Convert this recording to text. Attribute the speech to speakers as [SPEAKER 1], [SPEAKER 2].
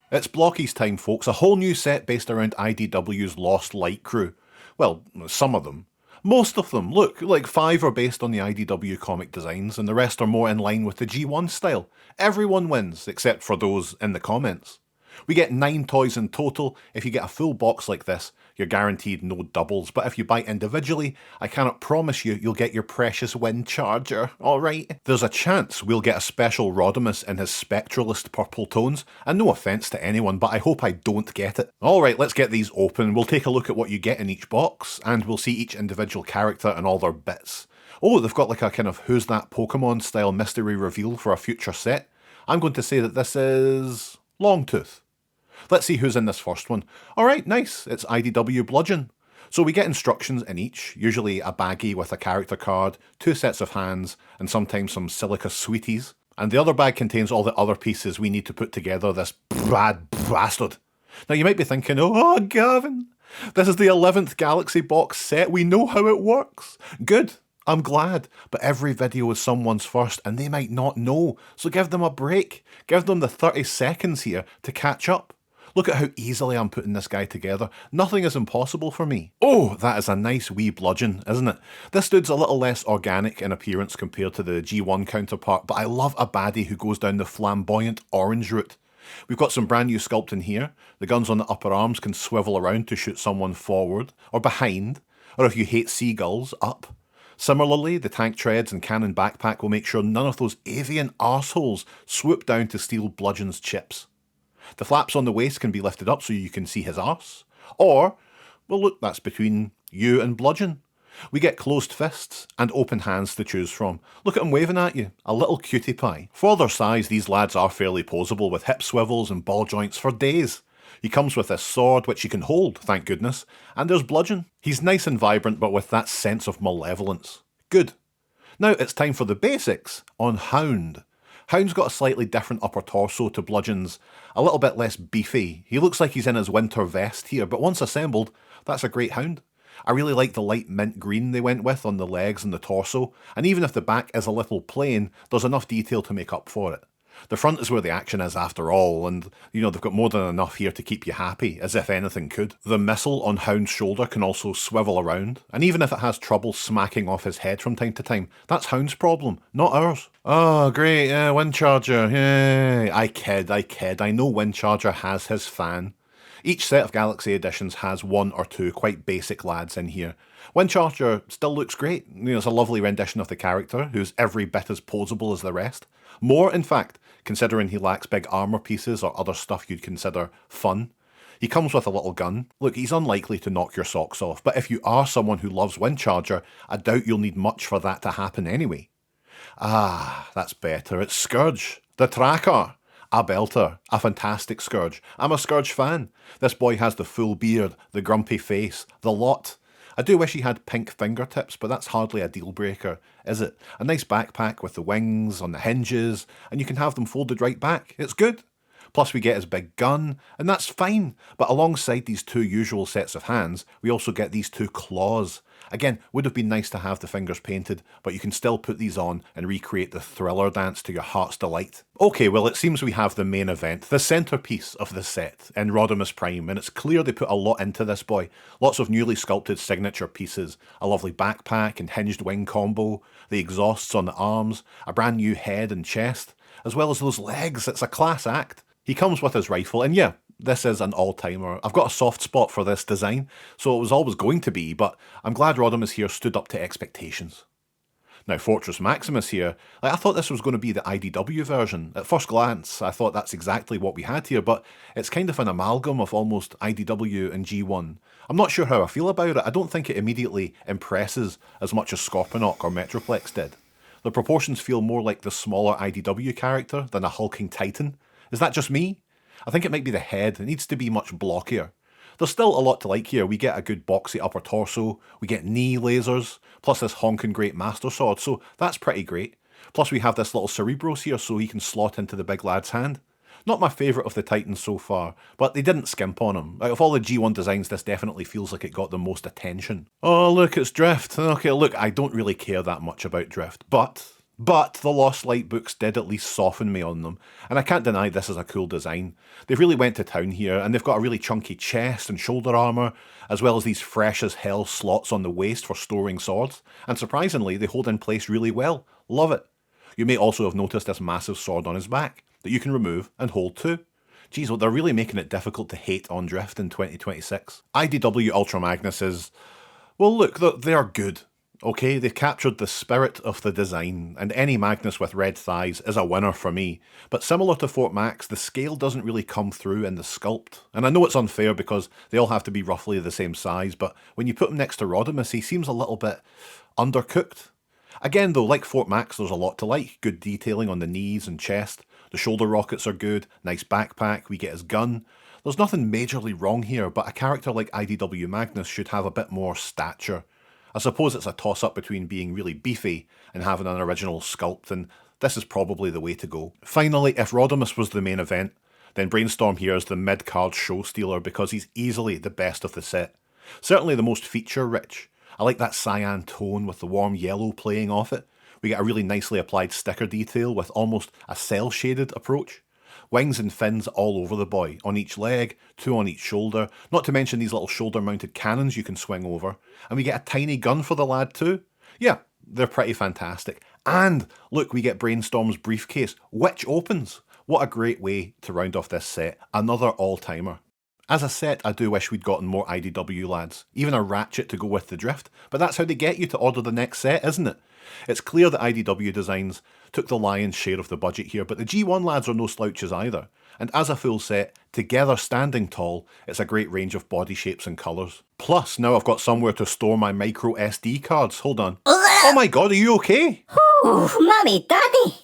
[SPEAKER 1] It's Blokees time, folks, a whole new set based around IDW's Lost Light crew. Well, some of them. Most of them. Look, like 5 are based on the IDW comic designs, and the rest are more in line with the G1 style. Everyone wins, except for those in the comments. We get 9 toys in total. If you get a full box like this, you're guaranteed no doubles, but if you buy individually, I cannot promise you'll get your precious wind charger, alright? There's a chance we'll get a special Rodimus in his spectralist purple tones, and no offence to anyone, but I hope I don't get it. Alright, let's get these open. We'll take a look at what you get in each box, and we'll see each individual character and all their bits. Oh, they've got like a kind of Who's That Pokemon style mystery reveal for a future set. I'm going to say that this is Longtooth. Let's see who's in this first one. Alright, nice, it's IDW Bludgeon. So we get instructions in each, usually a baggie with a character card, 2 sets of hands, and sometimes some silica sweeties. And the other bag contains all the other pieces we need to put together this bad bastard. Now you might be thinking, oh Gavin, this is the 11th Galaxy box set, we know how it works. Good, I'm glad, but every video is someone's first and they might not know, so give them a break. Give them the 30 seconds here to catch up. Look at how easily I'm putting this guy together. Nothing is impossible for me. Oh, that is a nice wee bludgeon, isn't it? This dude's a little less organic in appearance compared to the G1 counterpart, but I love a baddie who goes down the flamboyant orange route. We've got some brand new sculpting here. The guns on the upper arms can swivel around to shoot someone forward, or behind, or if you hate seagulls, up. Similarly, the tank treads and cannon backpack will make sure none of those avian arseholes swoop down to steal Bludgeon's chips. The flaps on the waist can be lifted up so you can see his arse. Or, well look, that's between you and Bludgeon. We get closed fists and open hands to choose from. Look at him waving at you, a little cutie pie. For their size, these lads are fairly posable with hip swivels and ball joints for days. He comes with this sword, which he can hold, thank goodness, and there's Bludgeon. He's nice and vibrant, but with that sense of malevolence. Good. Now it's time for the basics on Hound. Hound's got a slightly different upper torso to Bludgeon's, a little bit less beefy. He looks like he's in his winter vest here, but once assembled, that's a great Hound. I really like the light mint green they went with on the legs and the torso, and even if the back is a little plain, there's enough detail to make up for it. The front is where the action is after all, and they've got more than enough here to keep you happy, as if anything could. The missile on Hound's shoulder can also swivel around, and even if it has trouble smacking off his head from time to time, that's Hound's problem, not ours. Oh great, yeah, Windcharger, yay. I kid, I know Windcharger has his fan. Each set of Galaxy editions has 1 or 2 quite basic lads in here. Windcharger still looks great, it's a lovely rendition of the character, who's every bit as posable as the rest. More, in fact, considering he lacks big armour pieces or other stuff you'd consider fun. He comes with a little gun. Look, he's unlikely to knock your socks off, but if you are someone who loves Windcharger, I doubt you'll need much for that to happen anyway. Ah, that's better. It's Scourge, the tracker. A belter, a fantastic Scourge. I'm a Scourge fan. This boy has the full beard, the grumpy face, the lot. I do wish he had pink fingertips, but that's hardly a deal breaker, is it? A nice backpack with the wings on the hinges, and you can have them folded right back. It's good. Plus we get his big gun, and that's fine. But alongside these 2 usual sets of hands, we also get these 2 claws. Again, would have been nice to have the fingers painted, but you can still put these on and recreate the Thriller dance to your heart's delight. Okay, well it seems we have the main event, the centerpiece of the set, in Rodimus Prime, and it's clear they put a lot into this boy. Lots of newly sculpted signature pieces, a lovely backpack and hinged wing combo, the exhausts on the arms, a brand new head and chest, as well as those legs. It's a class act. He comes with his rifle, and yeah, this is an all-timer. I've got a soft spot for this design, so it was always going to be, but I'm glad Rodimus here stood up to expectations. Now, Fortress Maximus here, I thought this was going to be the IDW version. At first glance, I thought that's exactly what we had here, but it's kind of an amalgam of almost IDW and G1. I'm not sure how I feel about it. I don't think it immediately impresses as much as Scorponok or Metroplex did. The proportions feel more like the smaller IDW character than a hulking titan. Is that just me? I think it might be the head. It needs to be much blockier. There's still a lot to like here. We get a good boxy upper torso, we get knee lasers, plus this honking great Master Sword, so that's pretty great. Plus we have this little Cerebros here so he can slot into the big lad's hand. Not my favourite of the Titans so far, but they didn't skimp on him. Out of all the G1 designs, this definitely feels like it got the most attention. Oh look, it's Drift. Okay, look, I don't really care that much about Drift, but But the Lost Light books did at least soften me on them, and I can't deny this is a cool design. They've really went to town here, and they've got a really chunky chest and shoulder armour, as well as these fresh as hell slots on the waist for storing swords, and surprisingly they hold in place really well. Love it. You may also have noticed this massive sword on his back, that you can remove and hold too. Geez, well, they're really making it difficult to hate on Drift in 2026. IDW Ultra Magnus is... well look, they are good. Okay, they've captured the spirit of the design, and any Magnus with red thighs is a winner for me. But similar to Fort Max, the scale doesn't really come through in the sculpt. And I know it's unfair because they all have to be roughly the same size, but when you put him next to Rodimus, he seems a little bit undercooked. Again though, like Fort Max, there's a lot to like. Good detailing on the knees and chest. The shoulder rockets are good. Nice backpack. We get his gun. There's nothing majorly wrong here, but a character like IDW Magnus should have a bit more stature. I suppose it's a toss-up between being really beefy and having an original sculpt, and this is probably the way to go. Finally, if Rodimus was the main event, then Brainstorm here is the mid-card show stealer because he's easily the best of the set. Certainly the most feature-rich. I like that cyan tone with the warm yellow playing off it. We get a really nicely applied sticker detail with almost a cel-shaded approach. Wings and fins all over the boy, on each leg, 2 on each shoulder, not to mention these little shoulder-mounted cannons you can swing over. And we get a tiny gun for the lad too. Yeah, they're pretty fantastic. And look, we get Brainstorm's briefcase, which opens. What a great way to round off this set. Another all-timer. As a set, I do wish we'd gotten more IDW lads, even a ratchet to go with the Drift, but that's how they get you to order the next set, isn't it? It's clear that IDW Designs took the lion's share of the budget here, but the G1 lads are no slouches either. And as a full set, together standing tall, it's a great range of body shapes and colours. Plus, now I've got somewhere to store my micro SD cards. Hold on. Oh my god, are you okay?
[SPEAKER 2] Ooh, Mommy, Daddy.